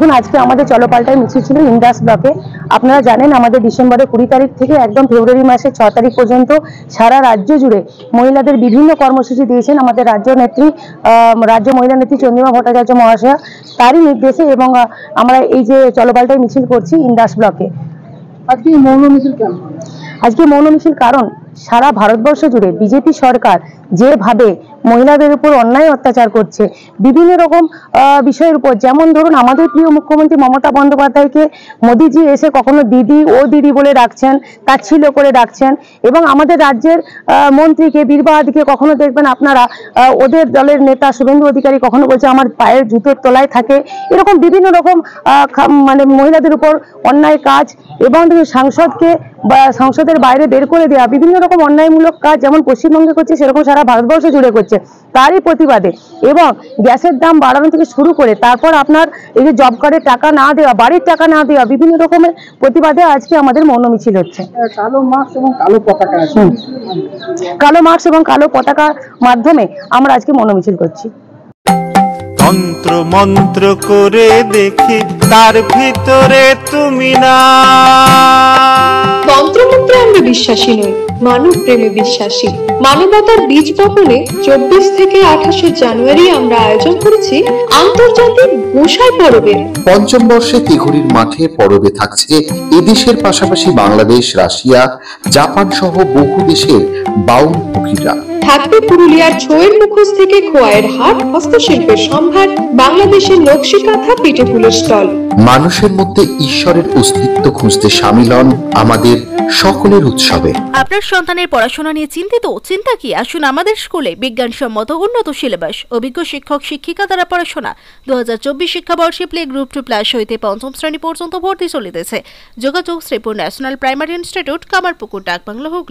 দেখুন, আজকে আমাদের চলো পাল্টাই মিছিল ছিল ইন্দাস ব্লকে। আপনারা জানেন আমাদের ডিসেম্বরের 20 তারিখ থেকে একদম ফেব্রুয়ারি মাসের 6 তারিখ পর্যন্ত সারা রাজ্য জুড়ে মহিলাদের বিভিন্ন কর্মসূচি দিয়েছেন আমাদের রাজ্য মহিলা নেত্রী চন্দ্রিমা ভট্টাচার্য মহাশয়া, তারই নির্দেশে এবং আমরা এই যে চলো পাল্টাই মিছিল করছি ইন্দাস ব্লকে। আজকে মৌন মিছিল কেন? আজকে মৌন মিছিল কারণ সারা ভারতবর্ষ জুড়ে বিজেপি সরকার যেভাবে মহিলাদের উপর অন্যায় অত্যাচার করছে বিভিন্ন রকম বিষয়ের উপর, যেমন ধরুন আমাদের প্রিয় মুখ্যমন্ত্রী মমতা বন্দ্যোপাধ্যায়কে মোদিজি এসে কখনো দিদি ও দিদি বলে ডাকছেন, তাচ্ছিল্য করে ডাকছেন, এবং আমাদের রাজ্যের মন্ত্রীকে বীরবাহাদিকে কখনো দেখবেন আপনারা ওদের দলের নেতা শুভেন্দু অধিকারী কখনো বলছে আমার পায়ের জুতোর তলায় থাকে। এরকম বিভিন্ন রকম মানে মহিলাদের উপর অন্যায় কাজ, এবং সাংসদকে বা সংসদের বাইরে বের করে দেওয়া, বিভিন্ন রকম অন্যায়মূলক কাজ যেমন পশ্চিমবঙ্গে করছে সেরকম সারা ভারতবর্ষ জুড়ে করছে। তারই প্রতিবাদে এবং গ্যাসের দাম বাড়ানো থেকে শুরু করে তারপর আপনার এই যে জব কার্ডের টাকা না দেওয়া, বাড়ির টাকা না দেওয়া, বিভিন্ন রকমের প্রতিবাদে আজকে আমাদের মৌন মিছিল হচ্ছে। কালো মাস্ক এবং কালো পতাকা, কালো মাস্ক এবং কালো পতাকার মাধ্যমে আমরা আজকে মৌন মিছিল করছি। তন্ত্র মন্ত্র করে দেখি তার ভিতরে তুমি না। তন্ত্রমন্ত্রে আমরা বিশ্বাসী নই, মানব প্রেমে বিশ্বাসী। মানবতার বীজ বপনে 24 থেকে 28 জানুয়ারি আমরা আয়োজন করেছি আন্তর্জাতিক গোসাই পরবের। পঞ্চম বর্ষে তিঘুরির মাঠে পরবে থাকছে এদেশের পাশাপাশি বাংলাদেশ, রাশিয়া, জাপান সহ বহু দেশের বাউল পুকিরা। থাকবে পুরুলিয়ার ছোয়ের মুখোশ থেকে খোয়াইয়ের হাট, হস্তশিল্পের সম্ভার, বাংলাদেশের নকশি কাঁথা, পিঠে ফুলের স্টল। মানুষের মধ্যে ঈশ্বরের অস্তিত্ব খুঁজতে সামিল হন আমাদের সকলের উৎসবে। আপনার সন্তানের পড়াশোনা নিয়ে চিন্তিত? চিন্তা কি, আসুন আমাদের স্কুলে বিজ্ঞানসম্মত উন্নত সিলেবাস, অভিজ্ঞ শিক্ষক শিক্ষিকা দ্বারা পড়াশোনা। 2024 শিক্ষাবর্ষে প্লে গ্রুপ 2+ হইতে 5ম শ্রেণী পর্যন্ত ভর্তি চলিতেছে। যোগাযোগ Shripur national primary institute, Kamarpukur, Dakbangla, Hooghly.